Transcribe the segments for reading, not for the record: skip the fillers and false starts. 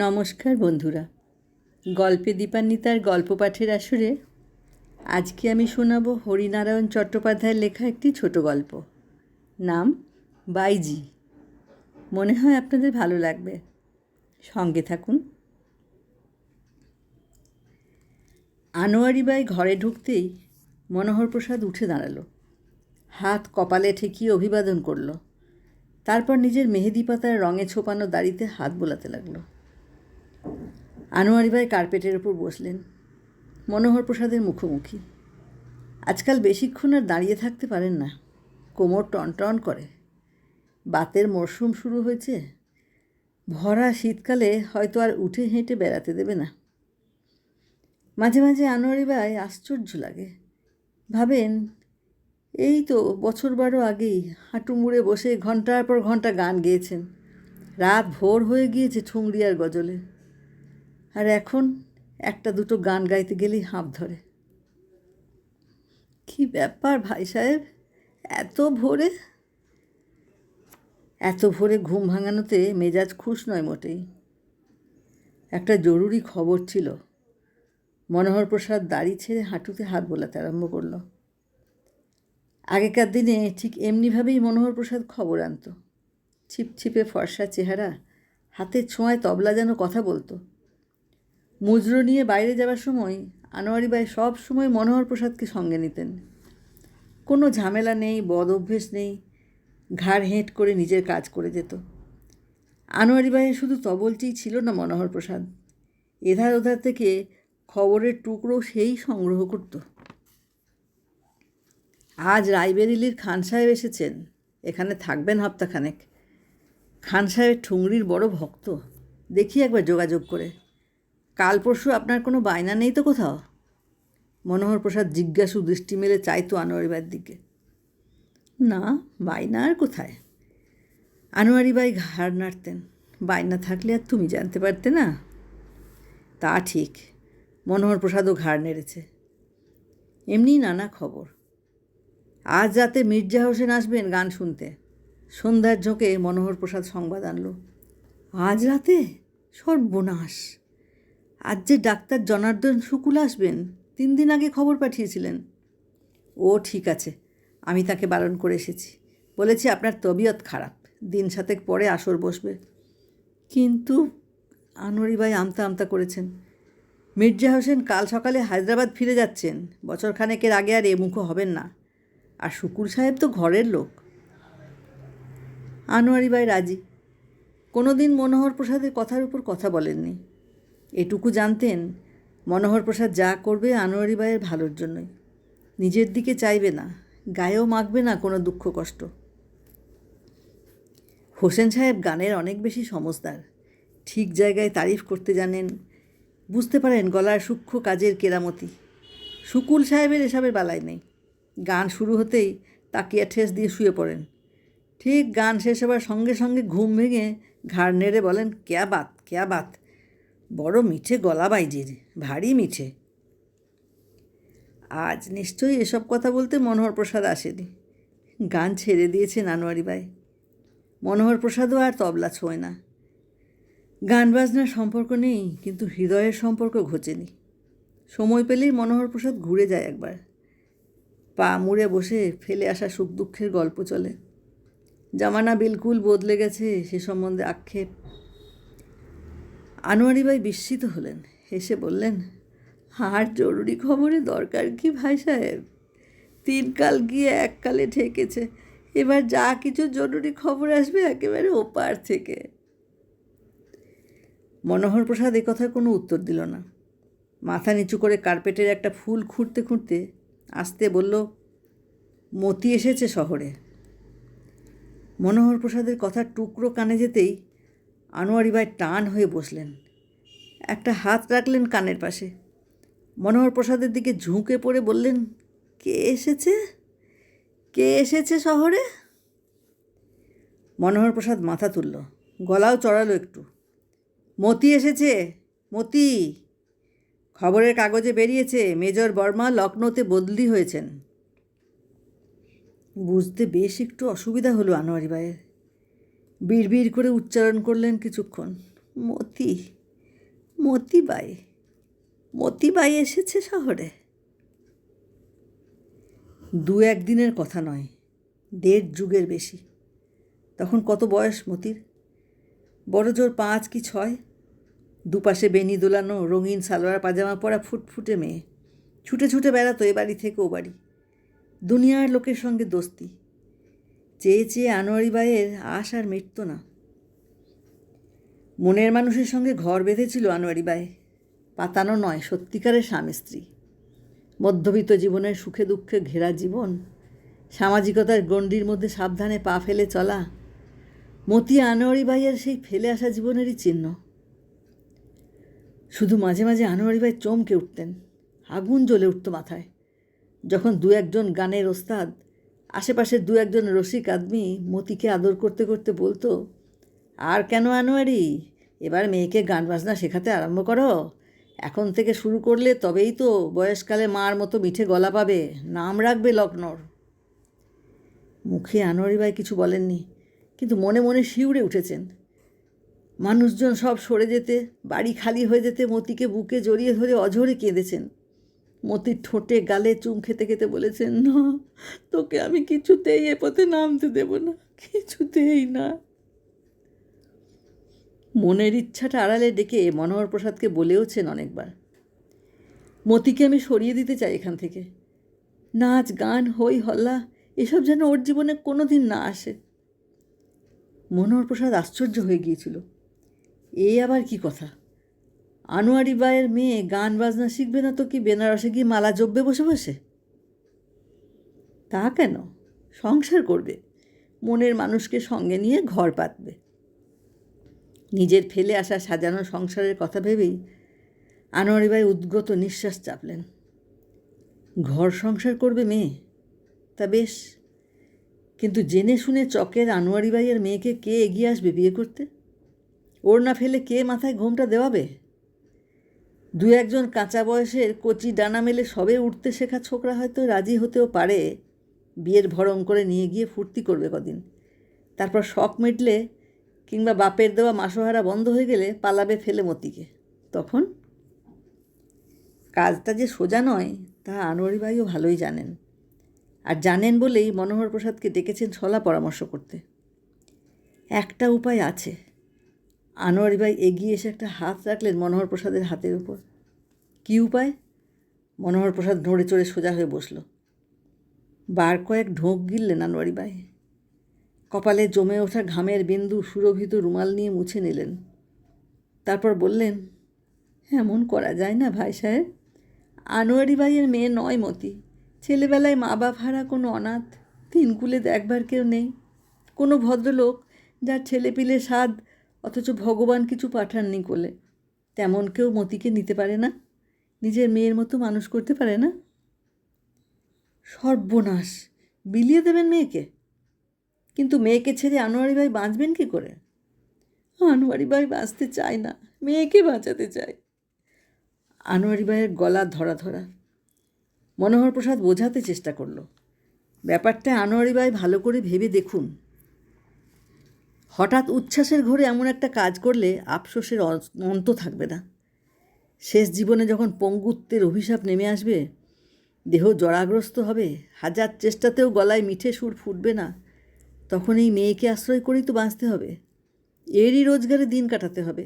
নমস্কার বন্ধুরা, গল্পে দীপান্বিতার গল্প পাঠের আসরে আজকে আমি শোনাব হরিনারায়ণ চট্টোপাধ্যায়ের লেখা একটি ছোট গল্প। নাম বাইজি। মনে হয় আপনাদের ভালো লাগবে, সঙ্গে থাকুন। আনোয়ারি বাই ঘরে ঢুকতেই মনোহর প্রসাদ উঠে দাঁড়ালো, হাত কপালে ঠেকিয়ে অভিবাদন করল। তারপর নিজের মেহেদি পাতার রঙে ছোপানো দাড়িতে হাত বোলাতে লাগলো। আনোয়ারি বাই কার্পেটের ওপর বসলেন, মনোহর প্রসাদের মুখোমুখি। আজকাল বেশিক্ষণ আর দাঁড়িয়ে থাকতে পারেন না, কোমর টনটন করে। বাতের মরশুম শুরু হয়েছে, ভরা শীতকালে হয়তো আর উঠে হেঁটে বেড়াতে দেবে না। মাঝে মাঝে আনোয়ারি বাই আশ্চর্য লাগে, ভাবেন এই তো বছর 12 আগেই হাঁটু মুড়ে বসে ঘন্টার পর ঘন্টা গান গেয়েছেন, রাত ভোর হয়ে গিয়েছে ঠুংরি আর গজলে, আর এখন একটা দুটো গান গাইতে গেলেই হাঁপ ধরে। কি ব্যাপার ভাই সাহেব, এত ভোরে? এত ভোরে ঘুম ভাঙানোতে মেজাজ খুশ নয় মোটেই। একটা জরুরি খবর ছিল। মনোহর প্রসাদ দাড়ি ছেড়ে হাঁটুতে হাত বোলাতে আরম্ভ করল। আগেকার দিনে ঠিক এমনিভাবেই মনোহর প্রসাদ খবর আনত। ছিপছিপে ফর্সা চেহারা, হাতের ছোঁয়ায় তবলা যেন কথা বলতো। মুজরো নিয়ে বাইরে যাবার সময় আনোয়ারি বাই সব সময় মনোহর প্রসাদকে সঙ্গে নিতেন। কোনো ঝামেলা নেই, বদ অভ্যেস নেই, ঘাড় হেঁট করে নিজের কাজ করে যেত। আনোয়ারি বাইয়ের শুধু তবলটিই ছিল না মনোহর প্রসাদ, এধার ওধার থেকে খবরের টুকরো সেই সংগ্রহ করত। আজ রায়বেরিলির খান সাহেব এসেছেন, এখানে থাকবেন হপ্তাখানেক। খান সাহেবের ঠুংরির বড় ভক্ত, দেখি একবার যোগাযোগ করে। কাল পরশু আপনার কোনো বায়না নেই তো কোথাও? মনোহর প্রসাদ জিজ্ঞাসু দৃষ্টি মেলে চাইতো আনোয়ারি বাইয়ের দিকে। না, বায়না আর কোথায়? আনোয়ারি বাই ঘাড় নাড়তেন। বায়না থাকলে আর তুমি জানতে পারতে না? তা ঠিক, মনোহর প্রসাদও ঘাড় নেড়েছে। এমনি নানা খবর। আজ রাতে মির্জা হোসেন আসবেন গান শুনতে। সন্ধ্যার ঝোঁকে মনোহর প্রসাদ সংবাদ আনল। আজ রাতে? সর্বনাশ! আজ যে ডাক্তার জনার্দন শুকুল আসবেন, 3 দিন আগে খবর পাঠিয়েছিলেন। ও ঠিক আছে, আমি তাকে বারণ করে এসেছি। বলেছি আপনার তবিয়ত খারাপ, দিন 7 পরে আসর বসবে। কিন্তু আনোয়ারি বাই আমতা আমতা করেছেন। মির্জা হোসেন কাল সকালে হায়দ্রাবাদ ফিরে যাচ্ছেন, বছরখানেকের আগে আর মুখো হবেন না। আর শুকুর সাহেব তো ঘরের লোক। আনোয়ারি বাই রাজি। কোনো দিন মনোহর প্রসাদের কথার উপর কথা বলেননি। এটুকু জানতেন, মনোহর প্রসাদ যা করবে আনোয়ারি বাইয়ের ভালোর জন্যই, নিজের দিকে চাইবে না, গায়েও মাখবে না কোনো দুঃখ কষ্ট। হোসেন সাহেব গানের অনেক বেশি সমজদার, ঠিক জায়গায় তারিফ করতে জানেন, বুঝতে পারেন গলার সূক্ষ্ম কাজের কেরামতি। শুকুল সাহেবের এসবের বালাই নেই। গান শুরু হতেই তাকিয়া ঠেস দিয়ে শুয়ে পড়েন। ঠিক গান শেষ হবার সঙ্গে সঙ্গে ঘুম ভেঙে ঘাড় নেড়ে বলেন, ক্যা বাত ক্যা বাত, বড় মিঠে গলা বাইজির, ভারী মিঠে। আজ নিশ্চয়ই এসব কথা বলতে মনোহর প্রসাদ আসেনি। গান ছেড়ে দিয়েছেন আনোয়ারি বাই। মনোহর প্রসাদও আর তবলা ছোঁয় না। গান বাজনার সম্পর্ক নেই, কিন্তু হৃদয়ের সম্পর্ক ঘোচেনি। সময় পেলেই মনোহর প্রসাদ ঘুরে যায় একবার। পা মুড়ে বসে ফেলে আসা সুখ দুঃখের গল্প চলে। জামানা বিলকুল বদলে গেছে সে সম্বন্ধে আক্ষেপ। আনোয়ারি বাই বিস্মিত হলেন, হেসে বললেন, আর জরুরি খবরে দরকার কি ভাই সাহেব? 3 কাল গিয়ে 1 কালে ঠেকেছে। এবার যা কিছু জরুরি খবর আসবে একেবারে ওপার থেকে। মনোহর প্রসাদ এ কথার কোনো উত্তর দিল না। মাথা নিচু করে কার্পেটের একটা ফুল খুঁড়তে খুঁড়তে আস্তে বলল, মতি এসেছে শহরে। মনোহর প্রসাদের কথার টুকরো কানে যেতেই আনোয়ারি বাই টান হয়ে বসলেন, একটা হাত রাখলেন কানের পাশে। মনোহর প্রসাদের দিকে ঝুঁকে পড়ে বললেন, কে এসেছে? কে এসেছে শহরে? মনোহর প্রসাদ মাথা তুলল, গলাও চড়ালো একটু। মতি এসেছে, মতি। খবরের কাগজে বেরিয়েছে মেজর বর্মা লখনৌতে বদলি হয়েছেন। বুঝতে বেশ একটু অসুবিধা হলো আনোয়ারি বাইয়ের। বিড়বিড় করে উচ্চারণ করলেন কিছুক্ষণ, মতি। মতিবাই মতিবাই এসেছে শহরে? 2-1 দিনের কথা নয়, 1.5 যুগের বেশি। তখন কত বয়স মতির? বড় জোর 5 কি 6। দুপাশে বেনি দোলানো, রঙিন সালোয়ার পাজামা পরা ফুটফুটে মেয়ে। ছুটে ছুটে বেড়াতো এ বাড়ি থেকে ও বাড়ি, দুনিয়ার লোকের সঙ্গে দোস্তি। চেয়ে চেয়ে আনোয়ারি বাইয়ের আশ আর মিটত না। মনের মানুষের সঙ্গে ঘর বেঁধেছিল আনোয়ারি বাই। পাতানো নয়, সত্যিকারের স্বামী স্ত্রী। মধ্যবিত্ত জীবনের সুখে দুঃখে ঘেরা জীবন, সামাজিকতার গণ্ডির মধ্যে সাবধানে পা ফেলে চলা, মতি আনোয়ারি বাইয়ের সেই ফেলে আসা জীবনেরই চিহ্ন। শুধু মাঝে মাঝে আনোয়ারি বাই চমকে উঠতেন, আগুন জ্বলে উঠত মাথায়, যখন 2-1 জন গানের ওস্তাদ, আশেপাশের 2-1 জন রসিক আদমি মতিকে আদর করতে করতে বলতো, আর কেন আনোয়ারি, এবার মেয়েকে গান বাজনা শেখাতে আরম্ভ করো। এখন থেকে শুরু করলে তবেই তো বয়সকালে মার মতো মিঠে গলা পাবে, নাম রাখবে লক্ষ্ণৌর। মুখে আনোয়ারি বাই কিছু বলেননি, কিন্তু মনে মনে শিউরে উঠেছেন। মানুষজন সব সরে যেতে, বাড়ি খালি হয়ে যেতে মতিকে বুকে জড়িয়ে ধরে অঝরে কেঁদেছেন। মতির ঠোঁটে গালে চুম খেতে খেতে বলেছেন, না, তোকে আমি কিছুতেই এ পথে নামতে দেব না, কিছুতেই না। মনের ইচ্ছাটা আড়ালে ডেকে মনোহর প্রসাদকে বলেওছেন অনেকবার, মতিকে আমি সরিয়ে দিতে চাই এখান থেকে। নাচ গান হই হল্লা এসব যেন ওর জীবনে কোনো দিন না আসে। মনোহর প্রসাদ আশ্চর্য হয়ে গিয়েছিল, এই আবার কি কথা? আনোয়ারি বায়ের মেয়ে গান বাজনা শিখবে না তো কি বেনারসে গিয়ে মালা জপবে বসে বসে? তা কেন, সংসার করবে, মনের মানুষকে সঙ্গে নিয়ে ঘর পাতবে। নিজের ফেলে আসা সাজানো সংসারের কথা ভেবেই আনোয়ারি বাই উদ্গত নিঃশ্বাস চাপলেন। ঘর সংসার করবে মেয়ে, তা বেশ, কিন্তু জেনে শুনে চকের আনোয়ারি বাইয়ের মেয়েকে কে এগিয়ে আসবে বিয়ে করতে? ওর না ফেলে কে মাথায় ঘোমটা দেওয়াবে? 2-1 জন কাঁচা বয়সের কচি ডানা মেলে সবে উঠতে শেখা ছোকরা হয়তো রাজি হতেও পারে, বিয়ের ভরং করে নিয়ে গিয়ে ফুর্তি করবে কদিন, তারপর শখ মিটলে কিংবা বাপের দেওয়া মাসোহারা বন্ধ হয়ে গেলে পালাবে ফেলে মতিকে। তখন কাজটা যে সোজা নয় তা আনোয়ারি বাইও ভালোই জানেন, আর জানেন বলেই মনোহর প্রসাদকে ডেকেছেন সলা পরামর্শ করতে। একটা উপায় আছে। আনোয়ারি বাই এগিয়ে এসে একটা হাত রাখলেন মনোহর প্রসাদের হাতের উপর। কী উপায়? মনোহর প্রসাদ নড়ে চড়ে সোজা হয়ে বসল। বার কয়েক ঢোক গিললেন আনোয়ারি বাই। কপালে জমে ওঠা ঘামের বিন্দু সুরভিত রুমাল নিয়ে মুছে নিলেন। তারপর বললেন, এমন করা যায় না ভাই সাহেব। আনোয়ারি বাইয়ের মেয়ে নয় মতি, ছেলেবেলায় মা বাপ হারা কোনো অনাথ, 3 কুলে দেখবার কেউ নেই, কোনো ভদ্রলোক যার ছেলেপিলে সাধ অথচ ভগবান কিছু পাঠাননি কোলে, তেমন কেউ মতিকে নিতে পারে না, নিজের মেয়ের মতো মানুষ করতে পারে না। সর্বনাশ, বিলিয়ে দেবেন মেয়েকে? কিন্তু মেয়েকে ছেড়ে আনোয়ারি বাই বাঁচবেন কী করে? আনোয়ারি বাই বাঁচতে চায় না, মেয়েকে বাঁচাতে চায়। আনোয়ারি বাইয়ের গলা ধরা ধরা। মনোহর প্রসাদ বোঝাতে চেষ্টা করল, ব্যাপারটা আনোয়ারি বাই ভালো করে ভেবে দেখুন। হঠাৎ উচ্ছ্বাসের ঘোরে এমন একটা কাজ করলে আফসোসের অন্ত থাকবে না। শেষ জীবনে যখন পঙ্গুত্বের অভিশাপ নেমে আসবে, দেহ জরাগ্রস্ত হবে, হাজার চেষ্টাতেও গলায় মিঠে সুর ফুটবে না, তখন এই মেয়েকে আশ্রয় করেই তো বাঁচতে হবে, এরই রোজগারে দিন কাটাতে হবে।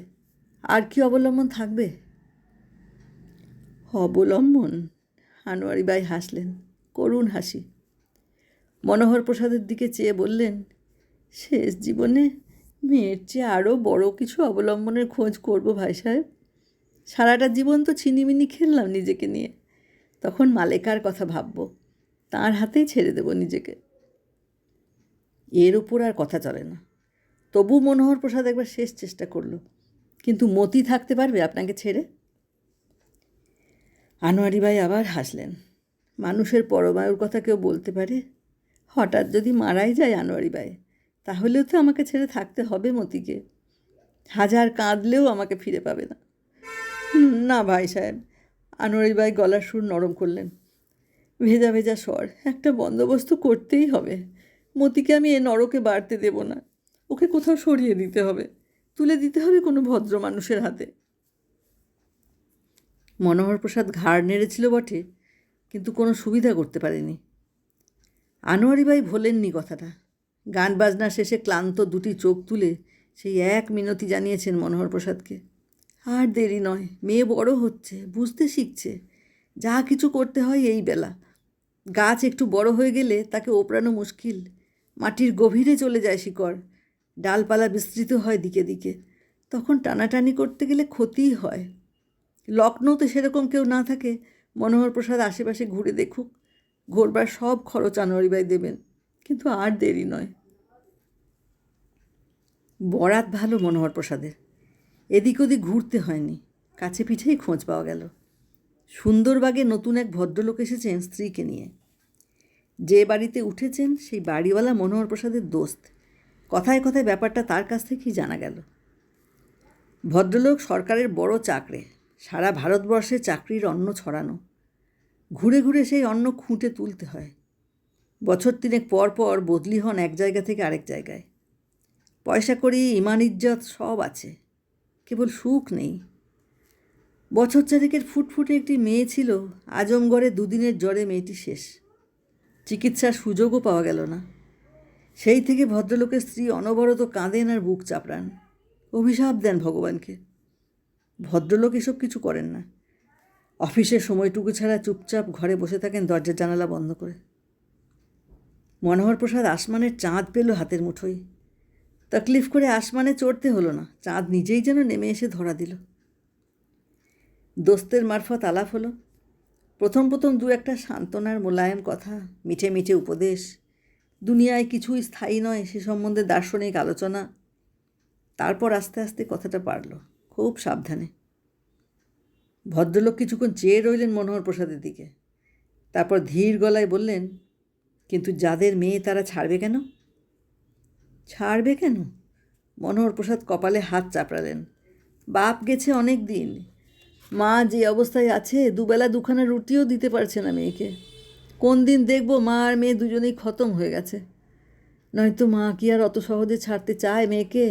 আর কি অবলম্বন থাকবে? অবলম্বন? আনোয়ারি বাই হাসলেন, করুণ হাসি। মনোহর প্রসাদের দিকে চেয়ে বললেন, শেষ জীবনে মেয়ের চেয়ে আরও বড় কিছু অবলম্বনের খোঁজ করব ভাই সাহেব। সারাটা জীবন তো ছিনিমিনি খেললাম নিজেকে নিয়ে, তখন মালেকার কথা ভাবব, তার হাতেই ছেড়ে দেব নিজেকে। এর উপর আর কথা চলে না। তবু মনোহর প্রসাদ একবার শেষ চেষ্টা করল, কিন্তু মতি থাকতে পারবে আপনাকে ছেড়ে? আনোয়ারি বাই আবার হাসলেন। মানুষের পরমায়ুর কথা কেউ বলতে পারে? হঠাৎ যদি মারাই যায় আনোয়ারি বাই, তাহলেও তো আমাকে ছেড়ে থাকতে হবে মতিকে। হাজার কাঁদলেও আমাকে ফিরে পাবে না। না ভাই সাহেব, আনোয়ারি বাই গলার সুর নরম করলেন, ভেজা ভেজা স্বর, একটা বন্দোবস্ত করতেই হবে। মতিকে আমি এ নরকে বাড়তে দেব না, ওকে কোথাও সরিয়ে দিতে হবে, তুলে দিতে হবে কোনো ভদ্র মানুষের হাতে। মনোহর প্রসাদ ঘাড় নেড়েছিল বটে, কিন্তু কোনো সুবিধা করতে পারেনি। আনোয়ারি বাই ভোলেননি কথাটা। গান বাজনা শেষে ক্লান্ত দুটি চোখ তুলে সেই এক মিনতি জানিয়েছেন মনোহর প্রসাদকে, আর দেরি নয়, মেয়ে বড় হচ্ছে, বুঝতে শিখছে, যা কিছু করতে হয় এই বেলা। গাছ একটু বড় হয়ে গেলে তাকে ওপরানো মুশকিল, মাটির গভীরে চলে যায় শিকড়, ডালপালা বিস্তৃত হয় দিকে দিকে, তখন টানাটানি করতে গেলে ক্ষতিই হয়। লখনৌতে সেরকম কেউ না থাকে, মনোহর প্রসাদ আশেপাশে ঘুরে দেখুক, ঘোরবার সব খরচ আনোয়ারিবাই দেবেন, কিন্তু আর দেরি নয়। বরাত ভালো মনোহর প্রসাদের, এদিক ওদিক ঘুরতে হয়নি, কাছে পিঠেই খোঁজ পাওয়া গেল। সুন্দরবাগে নতুন এক ভদ্রলোক এসেছেন স্ত্রীকে নিয়ে। যে বাড়িতে উঠেছেন সেই বাড়িওয়ালা মনোহর প্রসাদের দোস্ত, কথায় কথায় ব্যাপারটা তার কাছ থেকেই জানা গেল। ভদ্রলোক সরকারের বড় চাকরে, সারা ভারতবর্ষে চাকরির অন্ন ছড়ানো, ঘুরে ঘুরে সেই অন্ন খুঁটে তুলতে হয়। বছর তিনেক পর পর বদলি হন এক জায়গা থেকে আরেক জায়গায়। পয়সা করি, ইমান ইজ্জত সব আছে, কেবল সুখ নেই। বছর চারেকের ফুটফুটে একটি মেয়ে ছিল, আজমগড়ে দুদিনের জ্বরে মেয়েটি শেষ, চিকিৎসার সুযোগও পাওয়া গেল না। সেই থেকে ভদ্রলোকের স্ত্রী অনবরত কাঁদেন আর বুক চাপড়ান, অভিশাপ দেন ভগবানকে। ভদ্রলোক এসব কিছু করেন না, অফিসের সময়টুকু ছাড়া চুপচাপ ঘরে বসে থাকেন দরজা জানালা বন্ধ করে। মনোহর প্রসাদ আসমানের চাঁদ পেল হাতের মুঠোয়। তকলিফ করে আসমানে চড়তে হলো না, চাঁদ নিজেই যেন নেমে এসে ধরা দিল। দোস্তের মারফত আলাপ হলো। প্রথম প্রথম দু একটা সান্ত্বনার মোলায়েম কথা, মিঠে মিঠে উপদেশ, দুনিয়ায় কিছুই স্থায়ী নয় সে সম্বন্ধে দার্শনিক আলোচনা। তারপর আস্তে আস্তে কথাটা পারল, খুব সাবধানে। ভদ্রলোক কিছুক্ষণ চেয়ে রইলেন মনোহর প্রসাদের দিকে, তারপর ধীর গলায় বললেন, কিন্তু যাদের মেয়ে তারা ছাড়বে কেন? ছাড়বে কেন? মনোহর প্রসাদ কপালে হাত চাপড়ালেন। বাপ গেছে অনেক দিন, মা যে অবস্থায় আছে দুবেলা দুখানা রুটিও দিতে পারছে না মেয়েকে। কোন দিন দেখব মা আর মেয়ে দুজনেই খতম হয়ে গেছে। নয়তো মা কি আর অত সহজে ছাড়তে চায় মেয়েকে?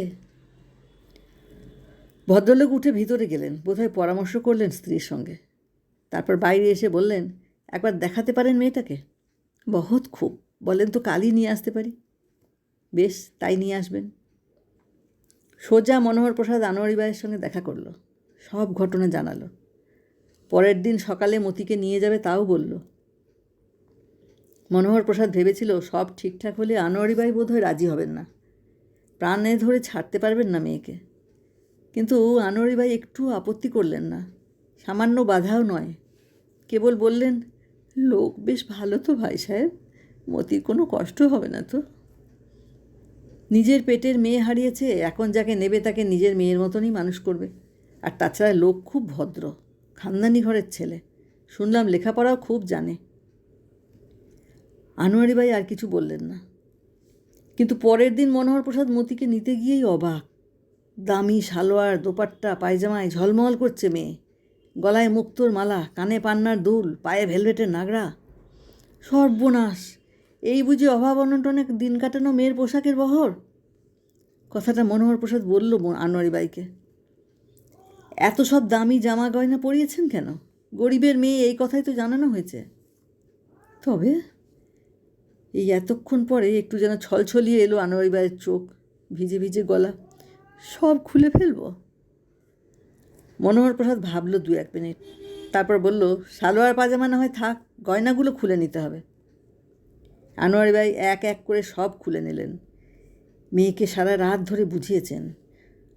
ভদ্রলোক উঠে ভিতরে গেলেন, বোধহয় পরামর্শ করলেন স্ত্রীর সঙ্গে। তারপর বাইরে এসে বললেন, একবার দেখাতে পারেন মেয়েটাকে? বহুত খুব, বলেন তো কালই নিয়ে আসতে পারি? বেশ, তাই নিয়ে আসবেন। সোজা মনোহর প্রসাদ আনোয়ারি বাইয়ের সঙ্গে দেখা করল, সব ঘটনা জানালো। পরের দিন সকালে মতিকে নিয়ে যাবে তাও বলল। মনোহর প্রসাদ ভেবেছিল সব ঠিকঠাক হলে আনোয়ারি বাই বোধহয় রাজি হবেন না, প্রাণে ধরে ছাড়তে পারবেন না মেয়েকে। কিন্তু আনোয়ারি বাই একটু আপত্তি করলেন না, সামান্য বাধাও নয়, কেবল বললেন, লোক বেশ ভালো তো ভাই সাহেব, মতির কোনো কষ্ট হবে না তো। নিজের পেটের মেয়ে হারিয়েছে, এখন যাকে নেবে তাকে নিজের মেয়ের মতনই মানুষ করবে। আর তাছাড়া লোক খুব ভদ্র, খানদানি ঘরের ছেলে, শুনলাম লেখাপড়াও খুব জানে। আনোয়ারি বাই আর কিছু বললেন না। কিন্তু পরের দিন মনোহর প্রসাদ মতিকে নিতে গিয়েই অবাক। দামি সালোয়ার, দোপাট্টা, পায়জামায় ঝলমল করছে মেয়ে, গলায় মুক্তোর মালা, কানে পান্নার দুল, পায়ে ভেলভেটের নাগরা। সর্বনাশ, এই বুঝি অভাব অনটনে দিন কাটানো মেয়ের পোশাকের বহর? কথাটা মনোহর প্রসাদ বলল আনোয়ারি বাইকে। এত সব দামি জামা গয়না পরিয়েছেন কেন? গরিবের মেয়ে, এই কথাই তো জানানো হয়েছে। তবে এই এতক্ষণ পরে একটু যেন ছলছলিয়ে এলো আনোয়ারি বাইয়ের চোখ, ভিজে ভিজে গলা। সব খুলে ফেলব? মনোহর প্রসাদ ভাবল 2-1 মিনিট, তারপর বলল, সালোয়ার পাজামা না হয় থাক, গয়নাগুলো খুলে নিতে হবে। আনোয়ারি বাই এক এক করে সব খুলে নিলেন। মেয়েকে সারা রাত ধরে বুঝিয়েছেন,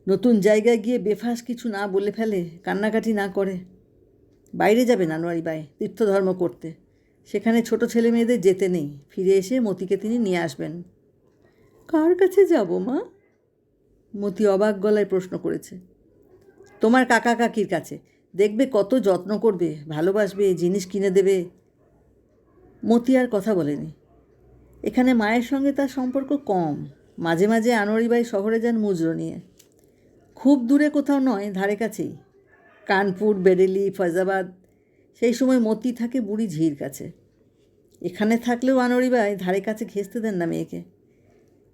নতুন জায়গায় গিয়ে বেফাস কিছু না বলে ফেলে, কান্নাকাটি না করে। বাইরে যাবেন আনোয়ারি বাই তীর্থধর্ম করতে, সেখানে ছোট ছেলে মেয়েদের যেতে নেই, ফিরে এসে মতিকে তিনি নিয়ে আসবেন। কার কাছে যাব মা? মতি অবাক গলায় প্রশ্ন করেছে। তোমার কাকা কাকির কাছে, দেখবে কত যত্ন করবে, ভালোবাসবে, জিনিস কিনে দেবে। মতি আর কথা বলেনি। এখানে মায়ের সঙ্গে তার সম্পর্ক কম, মাঝে মাঝে আনোয়ারি বাই শহরে যান মুজরো নিয়ে। খুব দূরে কোথাও নয়, ধারে কাছেই, কানপুর, বেরেলি, ফৈজাবাদ। সেই সময় মতি থাকে বুড়ি ঝির কাছে। এখানে থাকলেও আনোয়ারি বাই ধারে কাছে ঘেঁচতে দেন না মেয়েকে।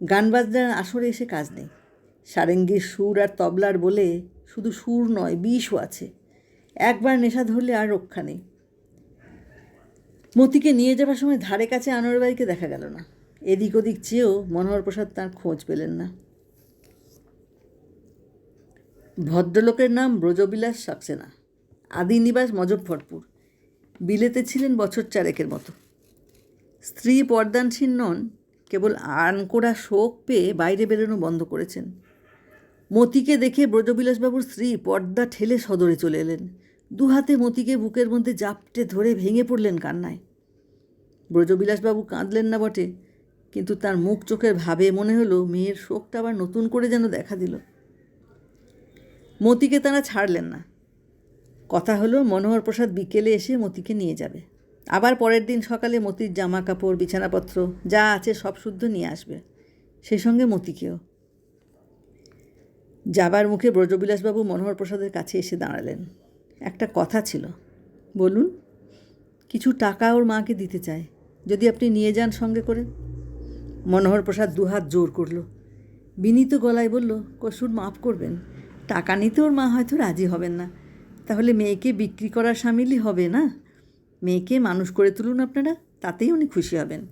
গান বাজনার আসরে এসে কাজ নেই, সারেঙ্গির সুর আর তবলার বলে শুধু সুর নয়, বিষও আছে। একবার নেশা ধরলে আর রক্ষা নেই। মতিকে নিয়ে যাবার সময় ধারে কাছে আনোয়ারবাইকে দেখা গেল না। এদিক ওদিক চেয়েও মনোহর প্রসাদ তার খোঁজ পেলেন না। ভদ্রলোকের নাম ব্রজবিলাস সাক্সেনা, আদি নিবাস মজফ্ফরপুর। বিলেতে ছিলেন বছর 4 মতো। স্ত্রী পর্দানসীন নন, কেবল আনকোড়া শোক পেয়ে বাইরে বেরোনো বন্ধ করেছেন। মতিকে দেখে ব্রজবিলাসবাবুর স্ত্রী পর্দা ঠেলে সদরে চলে এলেন। দুহাতে মতিকে বুকের মধ্যে জাপটে ধরে ভেঙে পড়লেন কান্নায়। ব্রজবিলাসবাবু কাঁদলেন না বটে, কিন্তু তার মুখ চোখের ভাবে মনে হলো মেয়ের শোকটা আবার নতুন করে যেন দেখা দিল। মতিকে তারা ছাড়লেন না। কথা হলো মনোহর প্রসাদ বিকেলে এসে মতিকে নিয়ে যাবে। আবার পরের দিন সকালে মতির জামা কাপড় বিছানাপত্র যা আছে সব শুদ্ধ নিয়ে আসবে, সেই সঙ্গে মতিকেও। যাবার মুখে ব্রজবিলাসবাবু মনোহর প্রসাদের কাছে এসে দাঁড়ালেন। একটা কথা ছিল। বলুন। কিছু টাকা ওর মাকে দিতে চায়, যদি আপনি নিয়ে যান সঙ্গে করে। মনোহর প্রসাদ দুহাত জোর করল, বিনীত গলায় বলল, কসুর মাফ করবেন, টাকা নিতে ওর মা হয়তো রাজি হবেন না, তাহলে মেয়েকে বিক্রি করার সামিলই হবে না। মেয়েকে মানুষ করে তুলুন আপনারা, তাতেই উনি খুশি হবেন।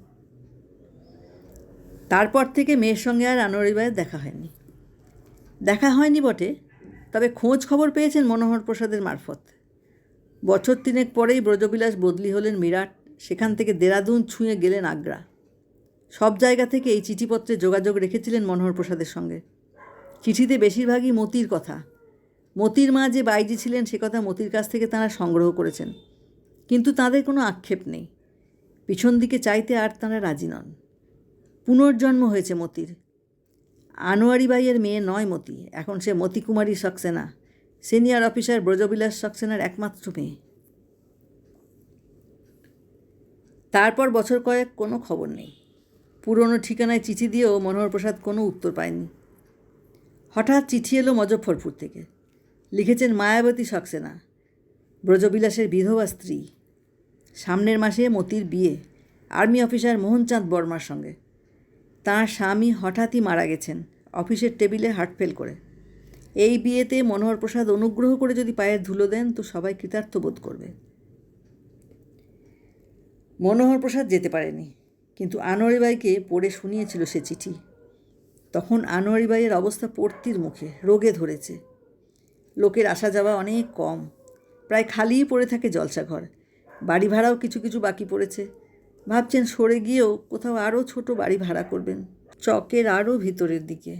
তারপর থেকে মেয়ের সঙ্গে আর আনোয়ারিবাইয়ের দেখা হয়নি বটে, তবে খোঁজ খবর পেয়েছেন মনোহর প্রসাদের মারফত। বছর 3 পরেই ব্রজবিলাস বদলি হলেন মিরাট, সেখান থেকে দেরাদুন ছুঁয়ে গেলেন আগ্রা। সব জায়গা থেকে এই চিঠিপত্রে যোগাযোগ রেখেছিলেন মনোহর প্রসাদের সঙ্গে। চিঠিতে বেশিরভাগই মতির কথা। মতির মা যে বাইজি ছিলেন সে কথা মতির কাছ থেকে তাঁরা সংগ্রহ করেছেন, কিন্তু তাঁদের কোনো আক্ষেপ নেই। পিছন দিকে চাইতে আর তাঁরা রাজি নন। পুনর্জন্ম হয়েছে মতির। আনোয়ারিবাইয়ের মেয়ে নয় মতি, এখন সে মতি কুমারী সাক্সেনা, সিনিয়র অফিসার ব্রজবিলাস সাক্সেনার একমাত্র মেয়ে। তারপর বছর কয়েক কোনো খবর নেই। পুরনো ঠিকানায় চিঠি দিয়েও মনোহর প্রসাদ কোনো উত্তর পায়নি। হঠাৎ চিঠি এলো মজফ্ফরপুর থেকে। লিখেছেন মায়াবতী সাক্সেনা, ব্রজবিলাসের বিধবা স্ত্রী। সামনের মাসে মতির বিয়ে আর্মি অফিসার মোহনচাঁদ বর্মার সঙ্গে। তাঁর স্বামী হঠাৎই মারা গেছেন অফিসের টেবিলে হার্টফেল করে। এই বিয়েতে মনোহর প্রসাদ অনুগ্রহ করে যদি পায়ের ধুলো দেন তো সবাই কৃতার্থ বোধ করবে। মনোহর প্রসাদ যেতে পারেনি, কিন্তু আনোয়ারিবাইকে পড়ে শুনিয়েছিল সে চিঠি। তখন আনোয়ারিবাইয়ের অবস্থা পড়তির মুখে, রোগে ধরেছে। লোকের আসা যাওয়া অনেক কম, প্রায় খালিই পড়ে থাকে জলসাঘর। বাড়ি ভাড়াও কিছু কিছু বাকি পড়েছে। ভাবছেন সরে গিয়েও কোথাও আরও ছোট বাড়ি ভাড়া করবেন, চকের আরও ভিতরের দিকে।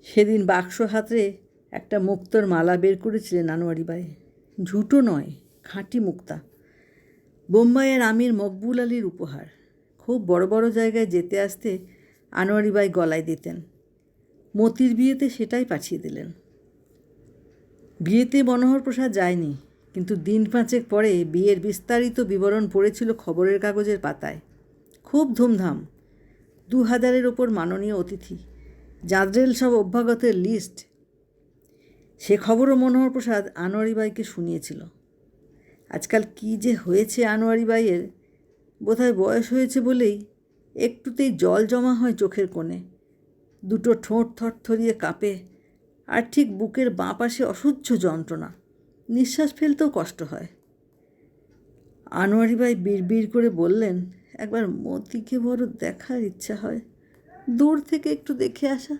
সেদিন বাক্স হাতে একটা মুক্তোর মালা বের করেছিলেন আনোয়ারিবাই। ঝুটো নয়, খাঁটি মুক্তা, বোম্বাইয়ের আমির মকবুল আলীর উপহার। খুব বড় বড় জায়গায় যেতে আসতে আনোয়ারিবাই গলায় দিতেন। মতির বিয়েতে সেটাই পাঠিয়ে দিলেন। বিয়েতে মনোহর প্রসাদ যায়নি, কিন্তু দিন 5 পরে বিয়ের বিস্তারিত বিবরণ পড়েছিল খবরের কাগজের পাতায়। খুব ধুমধাম, 2000-এর ওপর মাননীয় অতিথি, জাদ্রেল সব অভ্যাগতের লিস্ট। সে খবরও মনোহর প্রসাদ আনোয়ারিবাইকে শুনিয়েছিল। আজকাল কী যে হয়েছে আনোয়ারিবাইয়ের, বোধহয় বয়স হয়েছে বলেই একটুতেই জল জমা হয় চোখের কোণে, দুটো ঠোঁট থরথরিয়ে কাঁপে, আর ঠিক বুকের বাঁ পাশে অসহ্য যন্ত্রণা, নিঃশ্বাস ফেলতেও কষ্ট হয়। আনোয়ারিবাই বিড়বিড় করে বললেন, একবার মতিকে বড় দেখার ইচ্ছা হয়, দূর থেকে একটু দেখে আসা।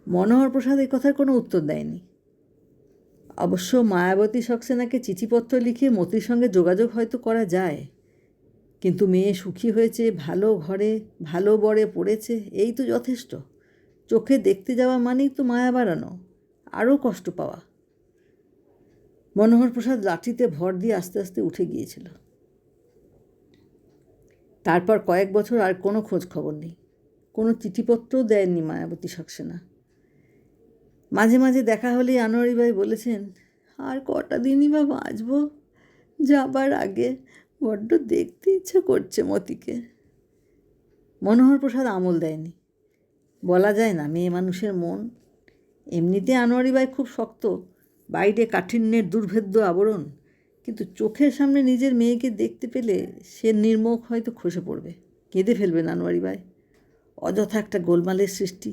মনোহর প্রসাদ এই কথার কোনো উত্তর দেয়নি। অবশ্য মায়াবতী সাক্সেনাকে চিঠিপত্র লিখে মতির সঙ্গে যোগাযোগ হয়তো করা যায়, কিন্তু মেয়ে সুখী হয়েছে, ভালো ঘরে ভালো বরে পড়েছে, এই তো যথেষ্ট। চোখে দেখতে যাওয়া মানেই তো মায়া বাড়ানো, আরও কষ্ট পাওয়া। মনোহর প্রসাদ লাঠিতে ভর দিয়ে আস্তে আস্তে উঠে গিয়েছিল। তারপর কয়েক বছর আর কোনো খোঁজ খবর নেই, কোনো চিঠিপত্রও দেয়নি মায়াবতী সাক্সেনা। মাঝে মাঝে দেখা হলেই আনোয়ারিবাই বলেছেন, আর কটা দিনই বা বাঁচব, যাবার আগে বড্ড দেখতে ইচ্ছা করছে মতিকে। মনোহর প্রসাদ আমল দেয়নি। বলা যায় না মেয়ে মানুষের মন। এমনিতে আনোয়ারিবাই খুব শক্ত, বাইরে কাঠিন্যের দুর্ভেদ্য আবরণ, কিন্তু চোখের সামনে নিজের মেয়েকে দেখতে পেলে সে নির্মুখ হয়তো খসে পড়বে, কেঁদে ফেলবেন আনোয়ারিবাই। অযথা একটা গোলমালের সৃষ্টি।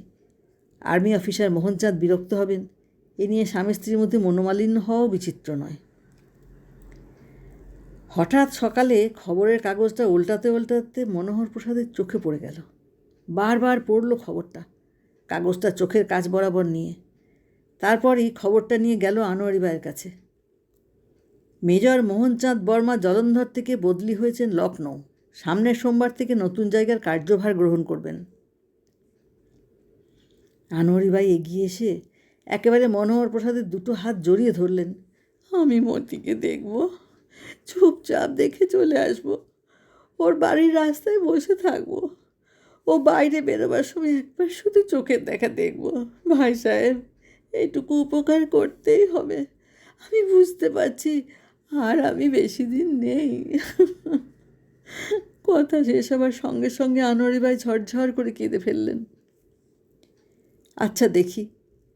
আর্মি অফিসার মোহনচাঁদ বিরক্ত হবেন, এ নিয়ে স্বামী স্ত্রীর মধ্যে মনোমালিন্য হওয়াও বিচিত্র নয়। হঠাৎ সকালে খবরের কাগজটা উল্টাতে উল্টাতে মনোহর প্রসাদের চোখে পড়ে গেল। বারবার পড়ল খবরটা, কাগজটা চোখের কাছ বরাবর নিয়ে। তারপরই খবরটা নিয়ে গেল আনোয়ারি ভাইয়ের কাছে। মেজর মোহনচাঁদ বর্মা জলন্ধর থেকে বদলি হয়েছেন লখনৌ। সামনের সোমবার থেকে নতুন জায়গার কার্যভার গ্রহণ করবেন। আনোয়ারি ভাই এগিয়ে এসে একেবারে মনোহর প্রসাদের দুটো হাত জড়িয়ে ধরলেন। আমি মতিকে দেখব, চুপচাপ দেখে চলে আসব, ওর বাড়ির রাস্তায় বসে থাকব, ও বাইরে বেরোবার সময় একবার শুধু চোখের দেখা দেখব। ভাই সাহেব, এইটুকু উপকার করতেই হবে। আমি বুঝতে পারছি আর আমি বেশি দিন নেই। কথা শেষ হবার সঙ্গে সঙ্গে আনোয়ারি ভাই ঝরঝর করে কেঁদে ফেললেন। আচ্ছা দেখি।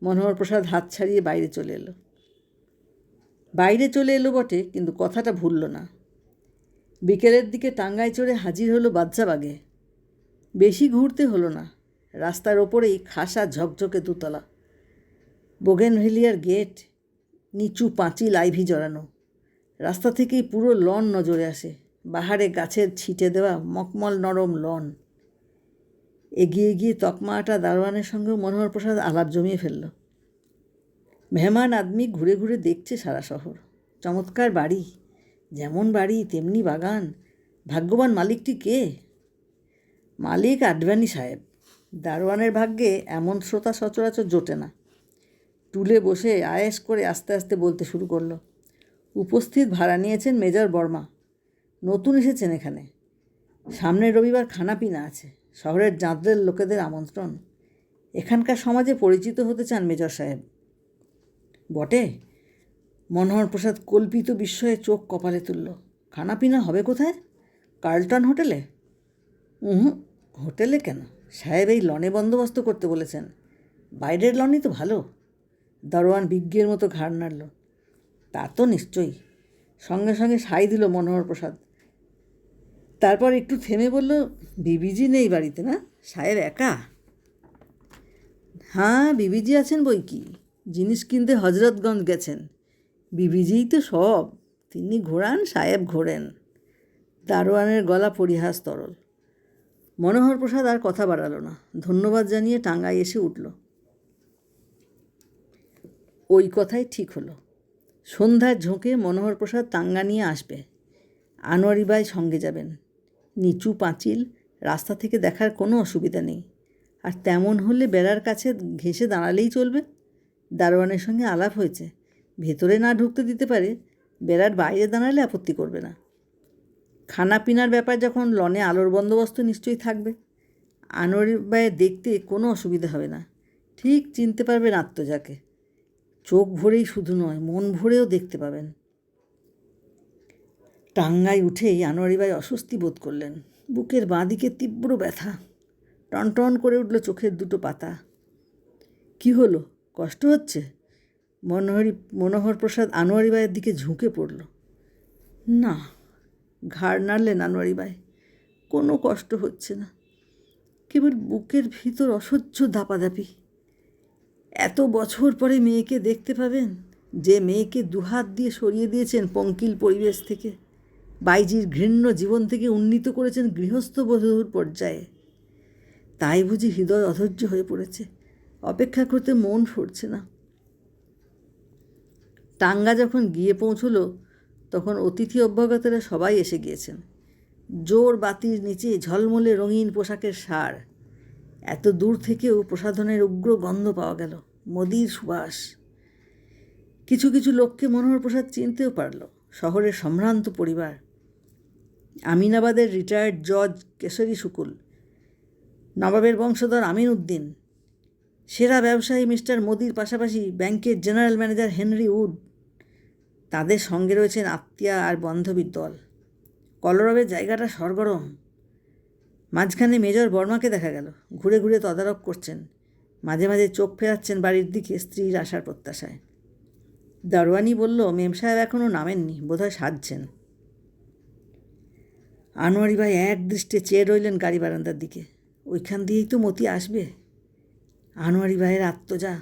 মনোহর প্রসাদ হাত ছাড়িয়ে বাইরে চলে এলো। বটে, কিন্তু কথাটা ভুলল না। বিকেলের দিকে টাঙ্গায় চড়ে হাজির হলো বাদশাবাগে। বেশি ঘুরতে হলো না। রাস্তার ওপরেই খাসা ঝকঝকে দুতলা, বোগেনভেলিয়ার গেট, নিচু পাঁচিল আইভি জড়ানো। রাস্তা থেকেই পুরো লন নজরে আসে, বাহারে গাছের ছিটে দেওয়া মকমল নরম লন। এগিয়ে গিয়ে তকমাটা দারোয়ানের সঙ্গেও মনোহর প্রসাদ আলাপ জমিয়ে ফেলল। মেহমান আদমি ঘুরে ঘুরে দেখছে সারা শহর। চমৎকার বাড়ি, যেমন বাড়ি তেমনি বাগান। ভাগ্যবান মালিকটি কে? মালিক আডভানি সাহেব। দারোয়ানের ভাগ্যে এমন শ্রোতা সচরাচর জোটে না। টুলে বসে আয়েশ করে আস্তে আস্তে বলতে শুরু করলো। উপস্থিত ভাড়া নিয়েছেন মেজর বর্মা, নতুন এসেছেন এখানে। সামনের রবিবার খানাপিনা আছে, শহরের জাঁদরের লোকেদের আমন্ত্রণ। এখানকার সমাজে পরিচিত হতে চান মেজর সাহেব। বটে? মনোহর প্রসাদ কল্পিত বিস্ময়ে চোখ কপালে তুলল। খানাপিনা হবে কোথায়? কার্লটন হোটেলে? হোটেলে কেন? সাহেব এই লনে বন্দোবস্ত করতে বলেছেন। বাইরের লনই তো ভালো। দারোয়ান বিজ্ঞের মতো ঘাড় নাড়ল। তা তো নিশ্চয়ই। সঙ্গে সঙ্গে সাই দিল মনোহর প্রসাদ। তারপর একটু থেমে বলল, বিবিজি নেই বাড়িতে না? সাহেব একা? হ্যাঁ, বিবিজি আছেন বই কি, জিনিস কিনতে হজরতগঞ্জ গেছেন। বিবিজিই তো সব। তিনি ঘোরান, সাহেব ঘোরেন। দারোয়ানের গলা পরিহাস তরল। মনোহর প্রসাদ আর কথা বাড়ালো না, ধন্যবাদ জানিয়ে টাঙ্গায় এসে উঠল। ওই কথাই ঠিক হলো। সন্ধ্যার ঝোঁকে মনোহর প্রসাদ টাঙ্গা নিয়ে আসবে। আনোয়ারি ভাই সঙ্গে যাবেন। নিচু পাঁচিল, রাস্তা থেকে দেখার কোনো অসুবিধা নেই। আর তেমন হলে বেড়ার কাছে ঘেঁষে দাঁড়ালেই চলবে। দারোয়ানের সঙ্গে আলাপ হয়েছে, ভেতরে না ঢুকতে দিতে পারে, বেড়ার বাইরে দাঁড়ালে আপত্তি করবে না। খানা পিনার ব্যাপার যখন, লনে আলোর বন্দোবস্ত নিশ্চয়ই থাকবে। আনোয়ারি ভাইয়ের দেখতে কোনো অসুবিধা হবে না। ঠিক চিনতে পারবেন আত্মজাকে। চোখ ভরেই শুধু নয়, মন ভরেও দেখতে পাবেন। টাঙ্গায় উঠেই আনোয়ারি ভাই অস্বস্তি বোধ করলেন। বুকের বাঁদিকে তীব্র ব্যথা। টনটন করে উঠল চোখের দুটো পাতা। কি হলো? কষ্ট হচ্ছে? মনোহর প্রসাদ আনোয়ারি ভাইয়ের দিকে ঝুঁকে পড়ল। না, ঘাড় নাড়লেন আনোয়ারি ভাই। কোনো কষ্ট হচ্ছে না, কেবল বুকের ভিতর অসহ্য দাপাদাপি। এত বছর পরে মেয়েকে দেখতে পাবেন, যে মেয়েকে দুহাত দিয়ে সরিয়ে দিয়েছেন পঙ্কিল পরিবেশ থেকে, বাইজির ঘৃণ্য জীবন থেকে উন্নীত করেছেন গৃহস্থ বধূর পর্যায়ে। তাই বুঝি হৃদয় অধৈর্য হয়ে পড়েছে, অপেক্ষা করতে মন সরছে না। টাঙ্গা যখন গিয়ে পৌঁছলো, তখন অতিথি অভ্যাগতেরা সবাই এসে গিয়েছেন। জোর বাতির নিচে ঝলমলে রঙিন পোশাকের সার। এত দূর থেকেও প্রসাধনের উগ্র গন্ধ পাওয়া গেল, মদির সুবাস। কিছু কিছু লোককে মনোহর প্রসাদ চিনতেও পারল, শহরের সম্ভ্রান্ত পরিবার। আমিনাবাদের রিটায়ার্ড জজ কেশরী শুকুল, নবাবের বংশধর আমিন উদ্দিন, সেরা ব্যবসায়ী মিস্টার মোদির পাশাপাশি ব্যাংকের জেনারেল ম্যানেজার হেনরি উড। তাদের সঙ্গে রয়েছেন আত্মীয়া আর বান্ধবীর দল। কলরবের জায়গাটা সরগরম। মাঝখানে মেজর বর্মাকে দেখা গেল, ঘুরে ঘুরে তদারক করছেন। মাঝে মাঝে চোখ ফেরাচ্ছেন বাড়ির দিকে স্ত্রীর আসার প্রত্যাশায়। দারোয়ানি বলল, মেম সাহেব এখনও নামেননি, বোধহয় সাজছেন। আনোয়ারি ভাই এক দৃষ্টে চেয়ে রইলেন গাড়ি বারান্দার দিকে। ওইখান দিয়েই তো মতি আসবে। আনোয়ারি ভাইয়ের আত্মজা,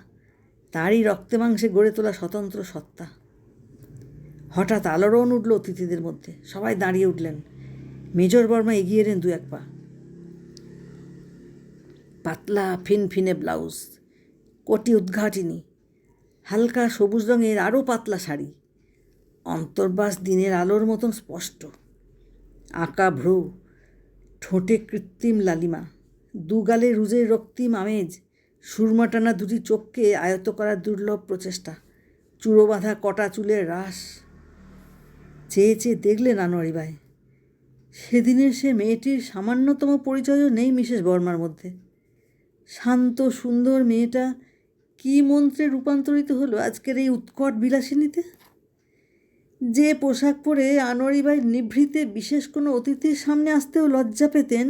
তারই রক্তে মাংসে গড়ে তোলা স্বতন্ত্র সত্তা। হঠাৎ আলোড়ন উঠল অতিথিদের মধ্যে। সবাই দাঁড়িয়ে উঠলেন। মেজর বর্মা এগিয়ে এলেন 2-1 পা। পাতলা ফিনফিনে ব্লাউজ, কোটি উদ্ঘাটিনী, হালকা সবুজ রঙের আরও পাতলা শাড়ি, অন্তর্বাস দিনের আলোর মতন স্পষ্ট, আঁকা ভ্রু, ঠোঁটে কৃত্রিম লালিমা, দুগালে রুজের রক্তিম আমেজ, সুরমা টানা দুটি চোখকে আয়ত্ত করার দুর্লভ প্রচেষ্টা, চূড়ো বাঁধা কটা চুলের রাশ। চেয়ে চেয়ে দেখলেন আনোয়ারিবাই। সেদিনের সে মেয়েটির সামান্যতম পরিচয়ও নেই মিসেস বর্মার মধ্যে। শান্ত সুন্দর মেয়েটা কী মন্ত্রে রূপান্তরিত হলো আজকের এই উৎকট বিলাসিনীতে? যে পোশাক পরে আনোয়ারিবাই নিভৃতে বিশেষ কোনো অতিথির সামনে আসতেও লজ্জা পেতেন,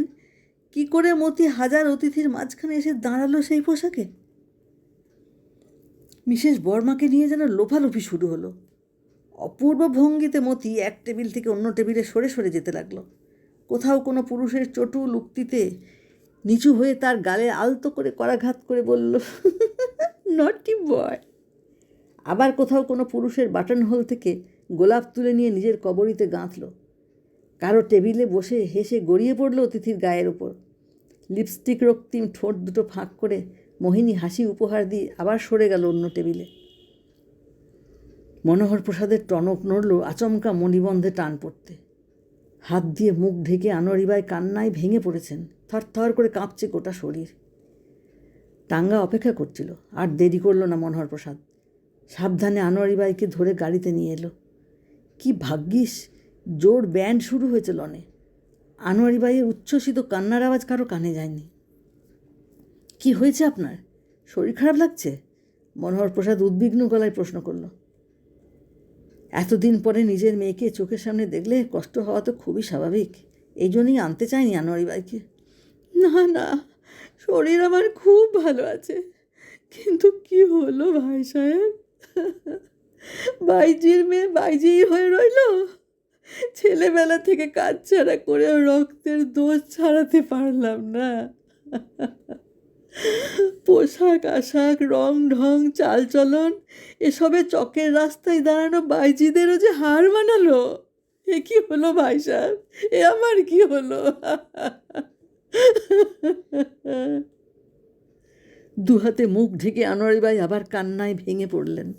কি করে মতি হাজার অতিথির মাঝখানে এসে দাঁড়ালো সেই পোশাকে? মিসেস বর্মাকে নিয়ে যেন লোফালোফি শুরু হলো। অপূর্ব ভঙ্গিতে মতি এক টেবিল থেকে অন্য টেবিলে সরে সরে যেতে লাগলো। কোথাও কোনো পুরুষের চটুল উক্তিতে নিচু হয়ে তার গালে আলতো করে করাঘাত করে বলল, নটি বয়। আবার কোথাও কোনো পুরুষের বাটন হোল থেকে গোলাপ তুলে নিয়ে নিজের কবরিতে গাঁথল। কারো টেবিলে বসে হেসে গড়িয়ে পড়ল অতিথির গায়ের ওপর। লিপস্টিক রক্তিম ঠোঁট দুটো ফাঁক করে মোহিনী হাসি উপহার দিয়ে আবার সরে গেল অন্য টেবিলে। মনোহর প্রসাদের টনক নড়ল আচমকা মণিবন্ধে টান পড়তে। হাত দিয়ে মুখ ঢেকে আনোয়ারিবাই কান্নায় ভেঙে পড়েছেন। থরথর করে কাঁপছে গোটা শরীর। টাঙ্গা অপেক্ষা করছিল। আর দেরি করল না মনোহর প্রসাদ। সাবধানে আনোয়ারিবাইকে ধরে গাড়িতে নিয়ে এলো। কি ভাগ্যিস জোর ব্যান্ড শুরু হয়েছে লনে। আনোয়ারিবাইয়ের উচ্ছ্বসিত কান্নার আওয়াজ কারো কানে যায়নি। কি হয়েছে আপনার? শরীর খারাপ লাগছে? মনোহর প্রসাদ উদ্বিগ্ন গলায় প্রশ্ন করল। এতদিন পরে নিজের মেয়েকে চোখের সামনে দেখলে কষ্ট হওয়া তো খুবই স্বাভাবিক। এই জন্যই আনতে চাইনি আনোয়ারিবাইকে। না না, শরীর আমার খুব ভালো আছে, কিন্তু কি হলো ভাই সাহেব? বাইজির মেয়ে বাইজিই হয়ে রইল। ছেলেবেলা থেকে কাজ ছাড়া করেও রক্তের দোষ ছাড়াতে পারলাম না। পোশাক আশাক, রং ঢং, চালচলন, এসবে চকের রাস্তায় দাঁড়ানো বাইজিদেরও যে হার মানালো। এ কি হলো ভাই সাহেব? এ আমার কি হলো? দুহাতে মুখ ঢেকে আনোয়ারিবাই আবার কান্নায় ভেঙে পড়লেন।